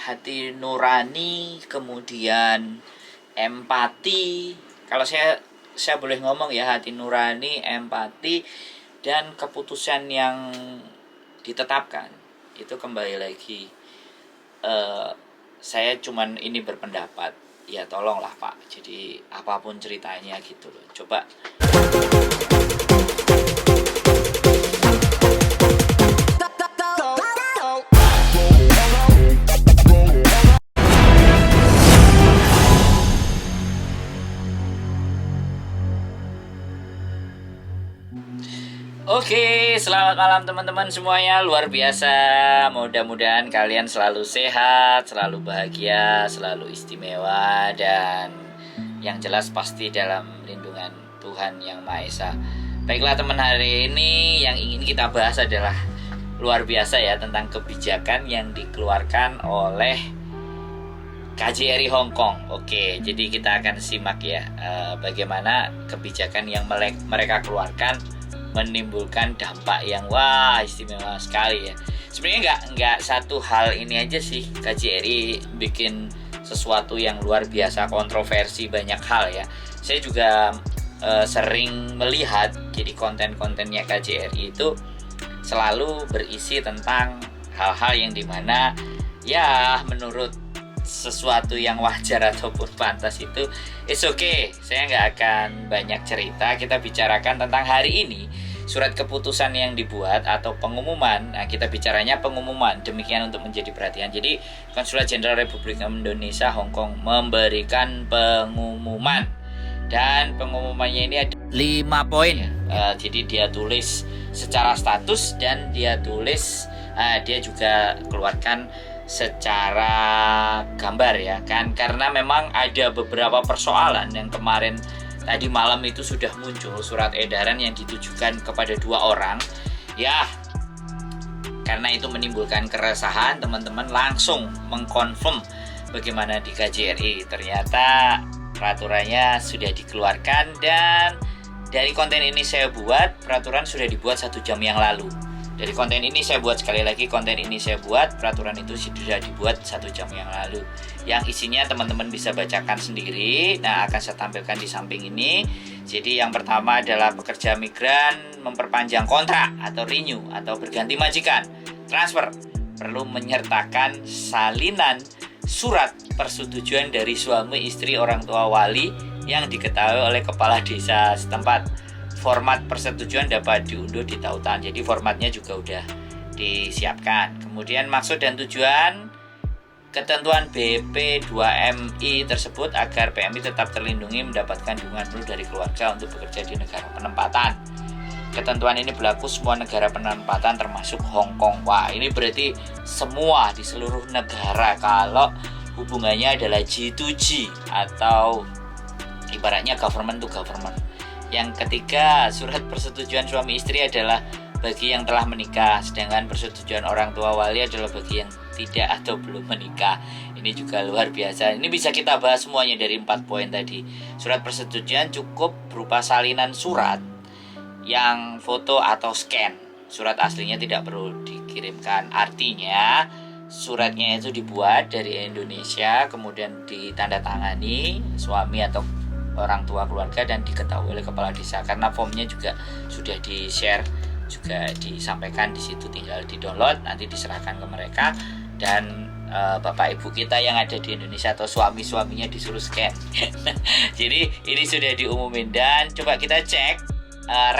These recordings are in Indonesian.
hati nurani, kemudian empati. Kalau saya boleh ngomong ya, hati nurani, empati, dan keputusan yang ditetapkan itu kembali lagi saya cuman ini berpendapat, ya tolonglah Pak, jadi apapun ceritanya gitu loh, coba. Oke, selamat malam teman-teman semuanya. Luar biasa. Mudah-mudahan kalian selalu sehat, selalu bahagia, selalu istimewa, dan yang jelas pasti dalam lindungan Tuhan Yang Maha Esa. Baiklah teman, hari ini yang ingin kita bahas adalah luar biasa ya, tentang kebijakan yang dikeluarkan oleh KJRI Hong Kong. Oke, jadi kita akan simak ya bagaimana kebijakan yang mereka keluarkan menimbulkan dampak yang wah istimewa sekali ya. Sebenarnya nggak satu hal ini aja sih, KJRI bikin sesuatu yang luar biasa, kontroversi banyak hal ya. Saya juga sering melihat, jadi konten-kontennya KJRI itu selalu berisi tentang hal-hal yang dimana ya menurut sesuatu yang wajar ataupun pantas itu it's okay. Saya nggak akan banyak cerita, kita bicarakan tentang hari ini surat keputusan yang dibuat atau pengumuman. Nah, kita bicaranya pengumuman, demikian untuk menjadi perhatian. Jadi Konsulat Jenderal Republik Indonesia Hong Kong memberikan pengumuman, dan pengumumannya ini ada 5 poin. Jadi dia tulis secara status, dan dia tulis dia juga keluarkan secara gambar ya kan, karena memang ada beberapa persoalan yang kemarin tadi malam itu sudah muncul surat edaran yang ditujukan kepada 2 orang ya. Karena itu menimbulkan keresahan, teman-teman langsung mengkonfirm bagaimana di KJRI ternyata peraturannya sudah dikeluarkan, dan dari konten ini saya buat, peraturan sudah dibuat 1 jam yang lalu. Dari konten ini saya buat, sekali lagi konten ini saya buat, peraturan itu sudah dibuat 1 jam yang lalu. Yang isinya teman-teman bisa bacakan sendiri. Nah, akan saya tampilkan di samping ini. Jadi yang pertama adalah pekerja migran memperpanjang kontrak atau renew atau berganti majikan, transfer, perlu menyertakan salinan surat persetujuan dari suami, istri, orang tua, wali yang diketahui oleh kepala desa setempat. Format persetujuan dapat diunduh di tautan. Jadi formatnya juga udah disiapkan. Kemudian maksud dan tujuan ketentuan BP2MI tersebut agar PMI tetap terlindungi mendapatkan dukungan penuh dari keluarga untuk bekerja di negara penempatan. Ketentuan ini berlaku semua negara penempatan termasuk Hong Kong. Wah, ini berarti semua di seluruh negara kalau hubungannya adalah G2G atau ibaratnya government to government. Yang ketiga, surat persetujuan suami istri adalah bagi yang telah menikah, sedangkan persetujuan orang tua wali adalah bagi yang tidak atau belum menikah. Ini juga luar biasa. Ini bisa kita bahas semuanya dari 4 poin tadi. Surat persetujuan cukup berupa salinan surat yang foto atau scan. Surat aslinya tidak perlu dikirimkan. Artinya suratnya itu dibuat dari Indonesia, kemudian ditandatangani suami atau orang tua keluarga dan diketahui oleh kepala desa, karena formnya juga sudah di-share, juga disampaikan di situ, tinggal di-download, nanti diserahkan ke mereka, dan bapak ibu kita yang ada di Indonesia atau suami-suaminya disuruh scan. Jadi ini sudah diumumin, dan coba kita cek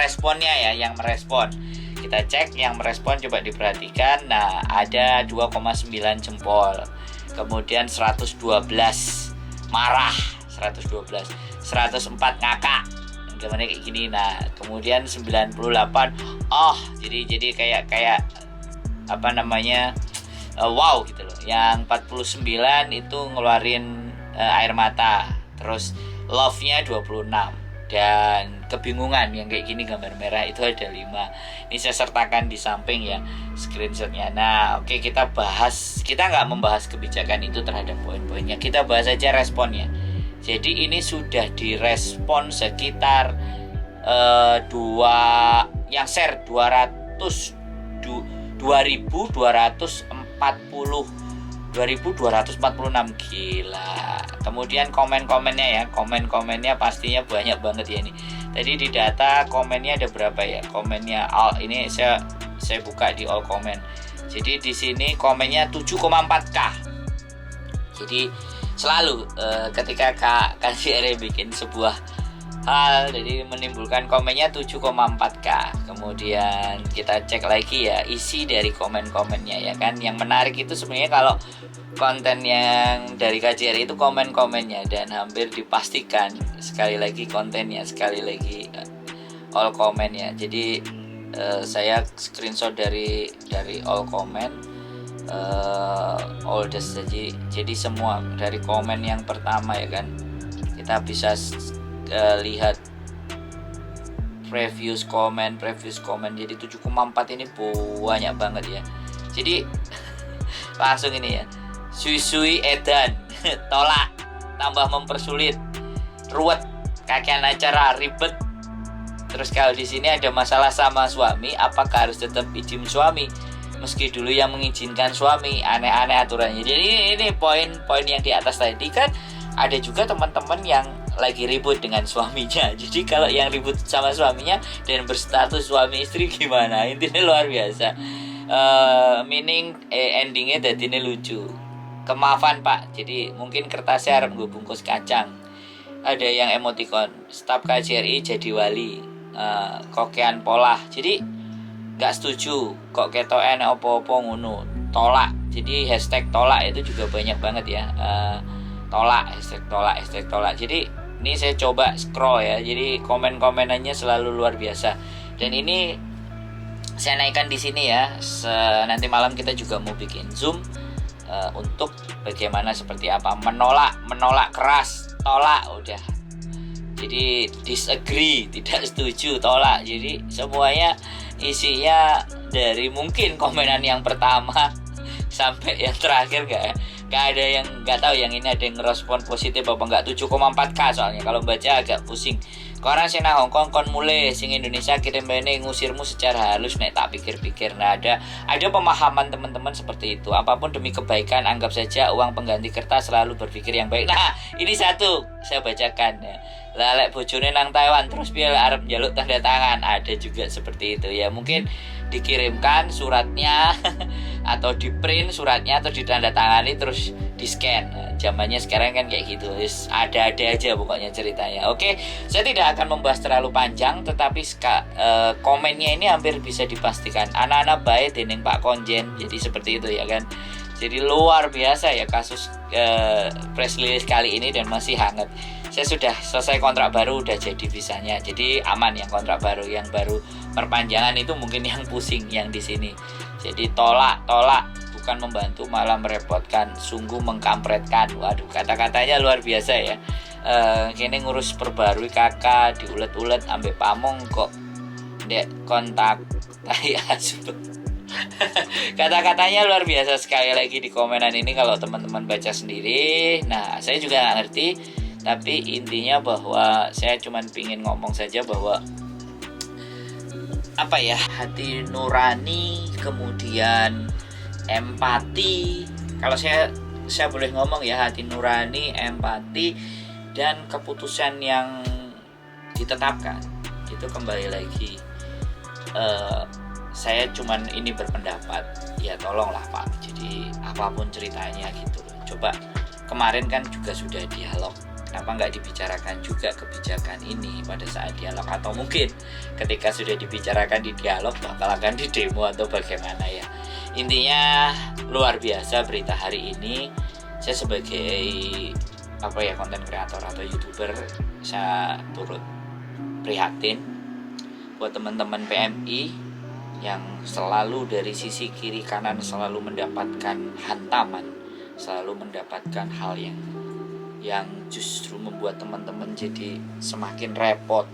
responnya ya, yang merespon. Kita cek yang merespon, coba diperhatikan. Nah, ada 2,9 jempol. Kemudian 112 marah, 104 ngakak, gimana kayak gini. Nah, kemudian 98 jadi kayak apa namanya, wow gitu loh. Yang 49 itu ngeluarin air mata. Terus love-nya 26, dan kebingungan yang kayak gini gambar merah itu ada 5. Ini saya sertakan di samping ya screenshotnya. Nah, oke, kita bahas, kita nggak membahas kebijakan itu terhadap poin-poinnya, kita bahas aja responnya. Jadi ini sudah direspon sekitar yang share 2.242 2246, gila. Kemudian komen-komennya ya, komen-komennya pastinya banyak banget ya ini. Tadi di data komennya ada berapa ya? Komennya all ini saya buka di all comment. Jadi di sini komennya 7,4K. Jadi selalu ketika Kak KJR bikin sebuah hal, jadi menimbulkan komennya 7,4K. Kemudian kita cek lagi ya isi dari komen-komennya ya kan. Yang menarik itu sebenarnya kalau konten yang dari KJR itu komen-komennya, dan hampir dipastikan sekali lagi kontennya, sekali lagi all comment ya. Jadi saya screenshot dari all comment, all the jadi semua dari komen yang pertama ya kan. Kita bisa lihat previous comment. Jadi 7,4 ini banyak banget ya. Jadi langsung ini ya, sui edan tolak, tambah mempersulit, ruwet, kakean acara, ribet. Terus kalau di sini ada masalah sama suami, apakah harus tetap izin suami meski dulu yang mengizinkan suami, aneh-aneh aturannya. Jadi ini poin-poin yang di atas tadi kan. Ada juga teman-teman yang lagi ribut dengan suaminya. Jadi kalau yang ribut sama suaminya dan berstatus suami istri gimana? Intinya luar biasa. Endingnya jadi ini lucu. Kemaafan Pak. Jadi mungkin kertasnya harap gue bungkus kacang. Ada yang emoticon staf KJRI jadi wali. Kokean pola. Jadi nggak setuju. Kok ketoen opo-opo ngono. Tolak. Jadi hashtag tolak itu juga banyak banget ya. Tolak, hashtag tolak. Jadi ini saya coba scroll ya. Jadi komen-komenannya selalu luar biasa. Dan ini saya naikkan di sini ya. Nanti malam kita juga mau bikin Zoom untuk bagaimana seperti apa menolak keras, tolak udah. Jadi disagree, tidak setuju, tolak. Jadi semuanya isinya dari mungkin komenan yang pertama sampai yang terakhir gak ada yang nggak tahu yang ini ada yang ngerespon positif apa enggak. 7,4K soalnya kalau baca agak pusing. Koran sing nang Hongkong kon mulai sing Indonesia kirim bene ngusirmu secara halus. Nek tak pikir-pikir, nah ada pemahaman teman-teman seperti itu. Apapun demi kebaikan, anggap saja uang pengganti kertas, selalu berpikir yang baik. Nah ini satu saya bacakan ya. Lalek bojone nang Taiwan terus piye arep njaluk tanda tangan, ada juga seperti itu ya. Mungkin dikirimkan suratnya atau di print suratnya atau ditandatangani terus di scan. Nah, zamannya sekarang kan kayak gitu. Ada aja pokoknya ceritanya. Oke, saya tidak akan membahas terlalu panjang, tetapi komennya ini hampir bisa dipastikan anak-anak baik dening Pak Konjen. Jadi seperti itu ya kan. Jadi luar biasa ya kasus press release kali ini dan masih hangat. Saya sudah selesai kontrak baru, udah jadi visanya. Jadi aman yang kontrak baru, yang baru perpanjangan itu mungkin yang pusing yang di sini. Jadi tolak bukan membantu malah merepotkan, sungguh mengkampretkan. Waduh, kata-katanya luar biasa ya. Kini ngurus perbarui kakak diulet-ulet ambek pamong kok ndek kontak tai asu. Kata-katanya luar biasa sekali lagi di komenan ini kalau teman-teman baca sendiri. Nah, saya juga nggak ngerti, tapi intinya bahwa saya cuma pingin ngomong saja bahwa apa ya, hati nurani, kemudian empati. Kalau saya boleh ngomong ya, hati nurani, empati, dan keputusan yang ditetapkan itu kembali lagi. Saya cuman ini berpendapat, ya tolonglah Pak. Jadi apapun ceritanya gitu loh. Coba kemarin kan juga sudah dialog. Kenapa nggak dibicarakan juga kebijakan ini pada saat dialog? Atau mungkin ketika sudah dibicarakan di dialog bakal akan di demo atau bagaimana ya. Intinya luar biasa berita hari ini. Saya sebagai konten kreator atau YouTuber, saya turut prihatin buat teman-teman PMI yang selalu dari sisi kiri kanan selalu mendapatkan hantaman, selalu mendapatkan hal yang justru membuat teman-teman jadi semakin repot.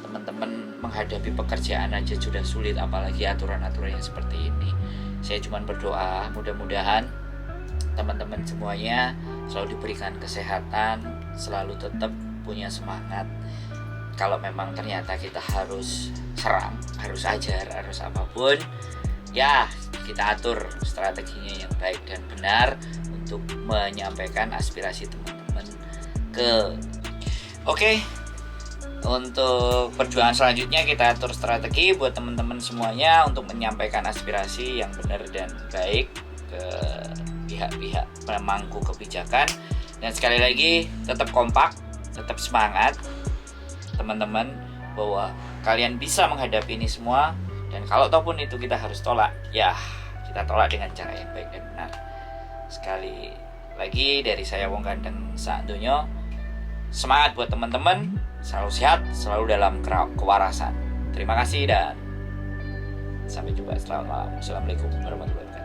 Teman-teman menghadapi pekerjaan aja sudah sulit, apalagi aturan-aturan yang seperti ini. Saya cuma berdoa mudah-mudahan teman-teman semuanya selalu diberikan kesehatan, selalu tetap punya semangat. Kalau memang ternyata kita harus serang, harus ajar, harus apapun, ya kita atur strateginya yang baik dan benar untuk menyampaikan aspirasi teman-teman ke. Oke, untuk perjuangan selanjutnya kita atur strategi buat teman-teman semuanya untuk menyampaikan aspirasi yang benar dan baik ke pihak-pihak pemangku kebijakan. Dan sekali lagi tetap kompak, tetap semangat teman-teman, bahwa kalian bisa menghadapi ini semua. Dan kalau ataupun itu kita harus tolak, ya kita tolak dengan cara yang baik dan benar. Sekali lagi dari saya Wong Gandeng Sakdonya, semangat buat teman-teman, selalu sehat, selalu dalam kewarasan. Terima kasih dan sampai jumpa. Selamat malam. Assalamualaikum warahmatullahi wabarakatuh.